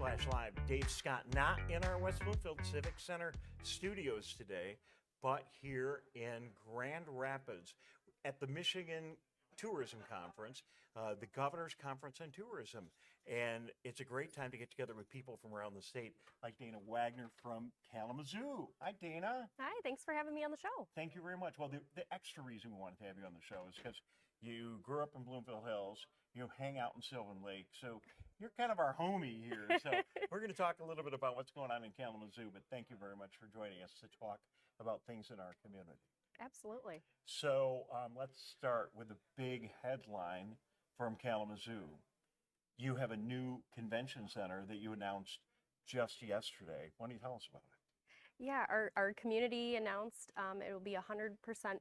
Live. Dave Scott not in our West Bloomfield Civic Center studios today, but here in Grand Rapids at the Michigan Tourism Conference, the Governor's Conference on Tourism. And it's a great time to get together with people from around the state, like Dana Wagner from Kalamazoo. Hi, Dana. Hi, thanks for having me on the show. Thank you very much. Well, the extra reason we wanted to have you on the show is because you grew up in Bloomfield Hills, you hang out in Sylvan Lake, so you're kind of our homie here. So we're going to talk a little bit about what's going on in Kalamazoo, but thank you very much for joining us to talk about things in our community. Absolutely. So let's start with a big headline from Kalamazoo. You have a new convention center that you announced just yesterday. Why don't you tell us about it? Yeah, our community announced it will be a 100%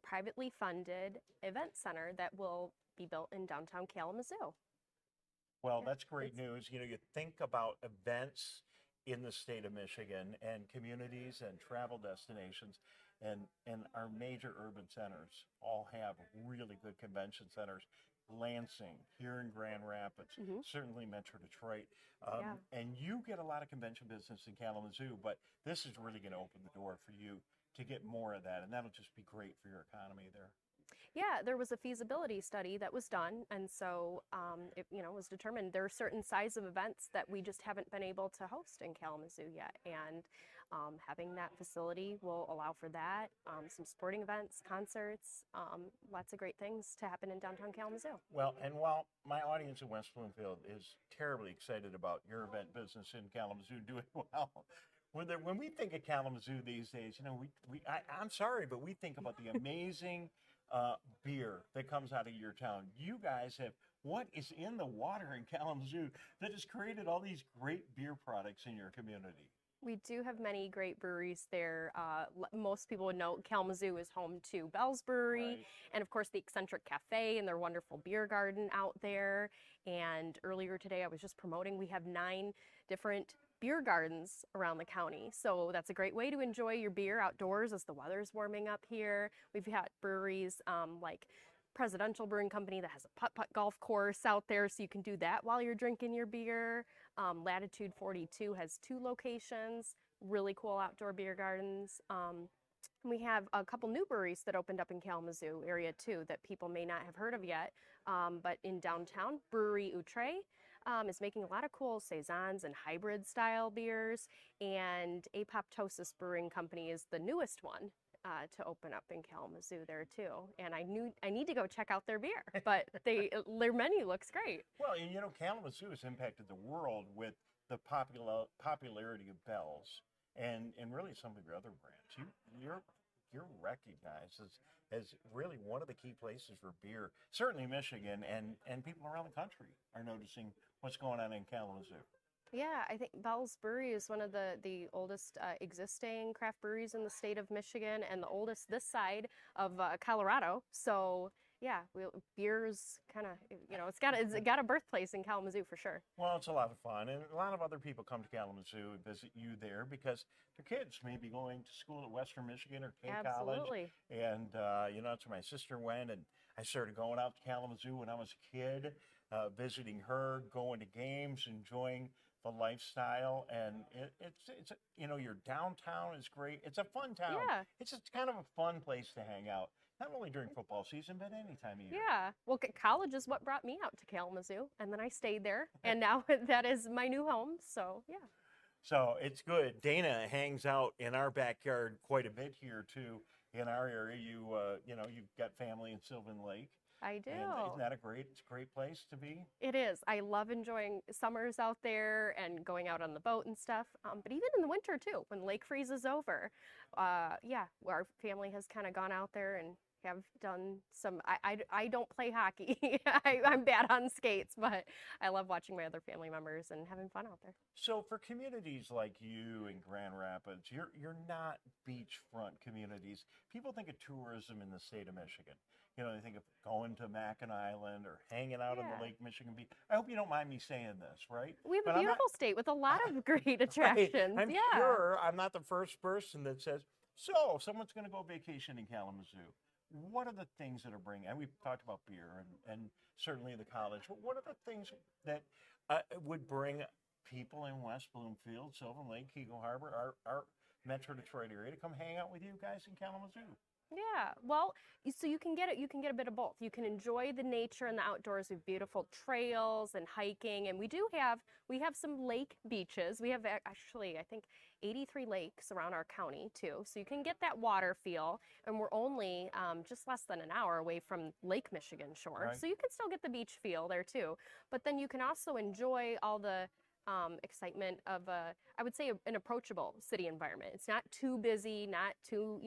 privately funded event center that will be built in downtown Kalamazoo. Well, that's great news. You know, you think about events in the state of Michigan and communities and travel destinations, and our major urban centers all have really good convention centers. Lansing, here in Grand Rapids, certainly Metro Detroit. And you get a lot of convention business in Kalamazoo, but this is really going to open the door for you to get more of that, and that'll just be great for your economy there. Yeah, there was a feasibility study that was done, and so it was determined there are certain size of events that we just haven't been able to host in Kalamazoo yet, and having that facility will allow for that. Some sporting events, concerts, lots of great things to happen in downtown Kalamazoo. Well, and while my audience in West Bloomfield is terribly excited about your event business in Kalamazoo doing well, when we think of Kalamazoo these days, you know, I'm sorry, but we think about the amazing beer that comes out of your town. You guys have, what is in the water in Kalamazoo that has created all these great beer products in your community? We do have many great breweries there. Most people would know Kalamazoo is home to Bell's Brewery, Right. and of course the Eccentric Cafe and their wonderful beer garden out there. And earlier today I was just promoting, we have 9 different beer gardens around the county. So that's a great way to enjoy your beer outdoors as the weather's warming up here. We've got breweries like Presidential Brewing Company that has a putt-putt golf course out there, so you can do that while you're drinking your beer. Latitude 42 has 2 locations, really cool outdoor beer gardens. We have a couple new breweries that opened up in Kalamazoo area too that people may not have heard of yet. But in downtown, Brewery Outre is making a lot of cool saisons and hybrid style beers, and Apoptosis Brewing Company is the newest one to open up in Kalamazoo there too. And I need to go check out their beer, but their menu looks great. Well, and you know, Kalamazoo has impacted the world with the popularity of Bell's and really some of your other brands. You're recognized as really one of the key places for beer, certainly Michigan, and people around the country are noticing what's going on in Kalamazoo. Yeah, I think Bell's Brewery is one of the oldest existing craft breweries in the state of Michigan, and the oldest this side of Colorado. So yeah, beer's kind of, it's got a birthplace in Kalamazoo for sure. Well, it's a lot of fun, and a lot of other people come to Kalamazoo and visit you there because their kids may be going to school at Western Michigan or K Absolutely. College. And that's where my sister went, and I started going out to Kalamazoo when I was a kid, visiting her, going to games, enjoying the lifestyle, and it's your downtown is great. It's a fun town. Yeah. It's just kind of a fun place to hang out, not only during football season, but any time of year. Yeah. Well, college is what brought me out to Kalamazoo, and then I stayed there, and now that is my new home. So yeah. So it's good. Dana hangs out in our backyard quite a bit here too. In our area, you've got family in Sylvan Lake. I do. And isn't that it's a great place to be? It is. I love enjoying summers out there and going out on the boat and stuff. But even in the winter too, when lake freezes over, our family has kind of gone out there and have done some. I don't play hockey. I'm bad on skates, but I love watching my other family members and having fun out there. So for communities like you in Grand Rapids, you're not beachfront communities. People think of tourism in the state of Michigan. They think of going to Mackinac Island or hanging out on the Lake Michigan beach. I hope you don't mind me saying this, right? We have a beautiful state with a lot of great attractions. Right. I'm sure I'm not the first person that says, so if someone's going to go vacation in Kalamazoo, what are the things that are bringing, and we've talked about beer and certainly the college, but what are the things that would bring people in West Bloomfield, Sylvan Lake, Keego Harbor, our Metro Detroit area to come hang out with you guys in Kalamazoo. Yeah, well, so you can get it. You can get a bit of both. You can enjoy the nature and the outdoors with beautiful trails and hiking, and we have some lake beaches. We have actually, I think, 83 lakes around our county too. So you can get that water feel, and we're only just less than an hour away from Lake Michigan shore, Right. so you can still get the beach feel there too. But then you can also enjoy all the excitement of I would say an approachable city environment. It's not too busy, not too,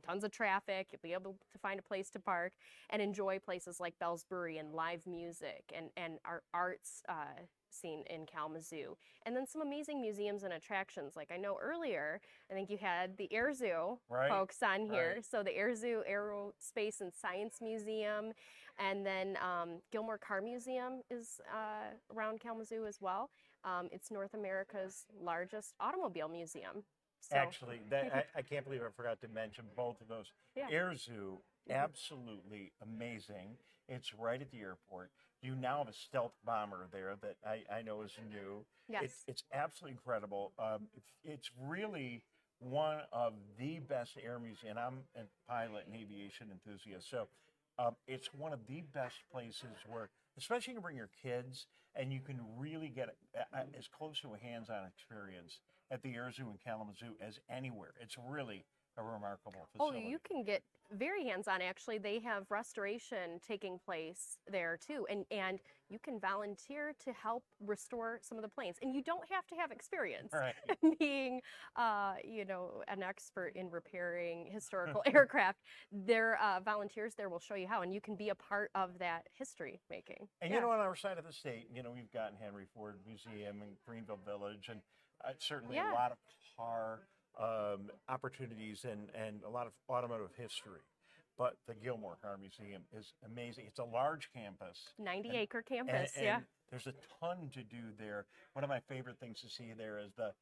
tons of traffic. You'll be able to find a place to park and enjoy places like Bell's Brewery and live music and our arts scene in Kalamazoo. And then some amazing museums and attractions. Like I know earlier, I think you had the Air Zoo Right, folks on here. right. So the Air Zoo Aerospace and Science Museum, and then Gilmore Car Museum is around Kalamazoo as well. It's North America's largest automobile museum. So, Actually, I can't believe I forgot to mention both of those. yeah. Air Zoo, absolutely amazing. It's right at the airport. You now have a stealth bomber there that I know is new. Yes. It's absolutely incredible. It's really one of the best air museums. And I'm a pilot and aviation enthusiast, so it's one of the best places where, especially you can bring your kids and you can really get as close to a hands-on experience at the Air Zoo in Kalamazoo as anywhere. It's really a remarkable Oh, facility. you can get very hands-on. Actually, they have restoration taking place there too, and you can volunteer to help restore some of the planes. And you don't have to have experience Right. being, an expert in repairing historical aircraft. Their volunteers there will show you how, and you can be a part of that history making. And Yeah. on our side of the state, we've got Henry Ford Museum and Greenville Village, and certainly Yeah. a lot of car opportunities and a lot of automotive history. But the Gilmore Car Museum is amazing. It's a large campus. 90-acre campus, And yeah. there's a ton to do there. One of my favorite things to see there is the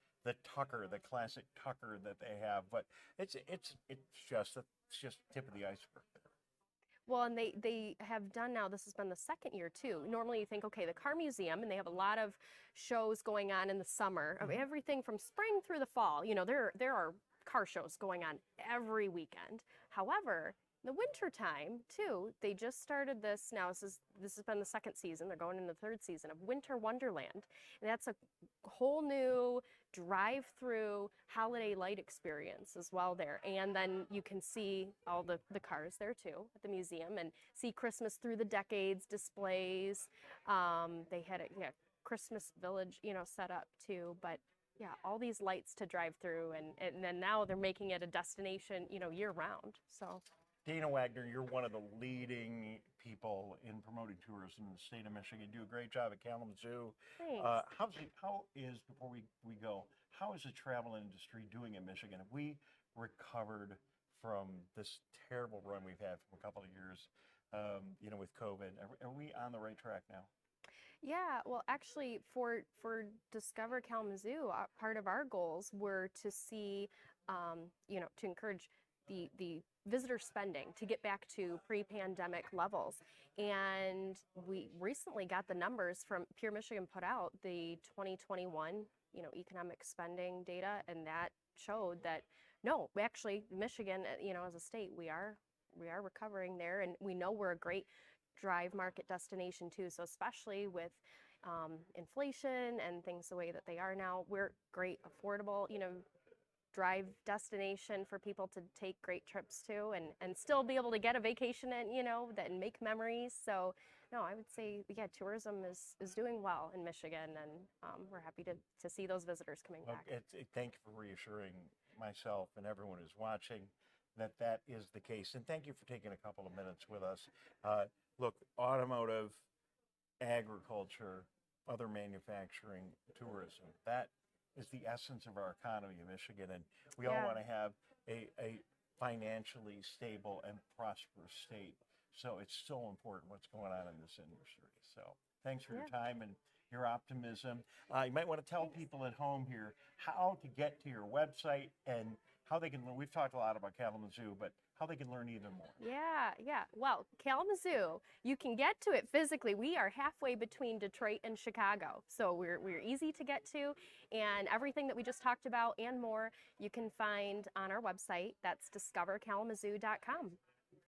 Tucker, the classic Tucker that they have. But it's just tip of the iceberg there. Well, and they have done now, this has been the second year too. Normally you think, okay, the car museum, and they have a lot of shows going on in the summer, of everything from spring through the fall. There are car shows going on every weekend. However, in the winter time too, they just started this now. This has been the second season. They're going in the third season of Winter Wonderland. And that's a whole new drive-through holiday light experience as well there. And then you can see all the cars there too at the museum and see Christmas through the decades displays. They had a Christmas village, set up too. But yeah, all these lights to drive through, and then now they're making it a destination, year round. So. Dana Wagner, you're one of the leading people in promoting tourism in the state of Michigan. You do a great job at Kalamazoo. Thanks. Before we go, how is the travel industry doing in Michigan? Have we recovered from this terrible run we've had for a couple of years, with COVID? Are we on the right track now? Yeah, well, actually, for Discover Kalamazoo, part of our goals were to see, to encourage the visitor spending to get back to pre-pandemic levels. And we recently got the numbers from Pure Michigan put out the 2021, economic spending data, and that showed that no, actually, Michigan, as a state, we are recovering there, and we know we're a great drive market destination too. So especially with inflation and things the way that they are now, we're great, affordable, drive destination for people to take great trips to and still be able to get a vacation in, and make memories. So no, I would say, yeah, tourism is doing well in Michigan, and we're happy to see those visitors coming back. Thank you for reassuring myself and everyone who's watching that is the case. And thank you for taking a couple of minutes with us. Look, automotive, agriculture, other manufacturing, tourism, that is the essence of our economy in Michigan. And we all want to have a financially stable and prosperous state. So it's so important what's going on in this industry. So thanks for your time and your optimism. You might want to tell people at home here how to get to your website and how they can, we've talked a lot about Kalamazoo, but how they can learn even more. Yeah, yeah. Well, Kalamazoo, you can get to it physically. We are halfway between Detroit and Chicago, so we're easy to get to, and everything that we just talked about and more you can find on our website. That's discoverkalamazoo.com.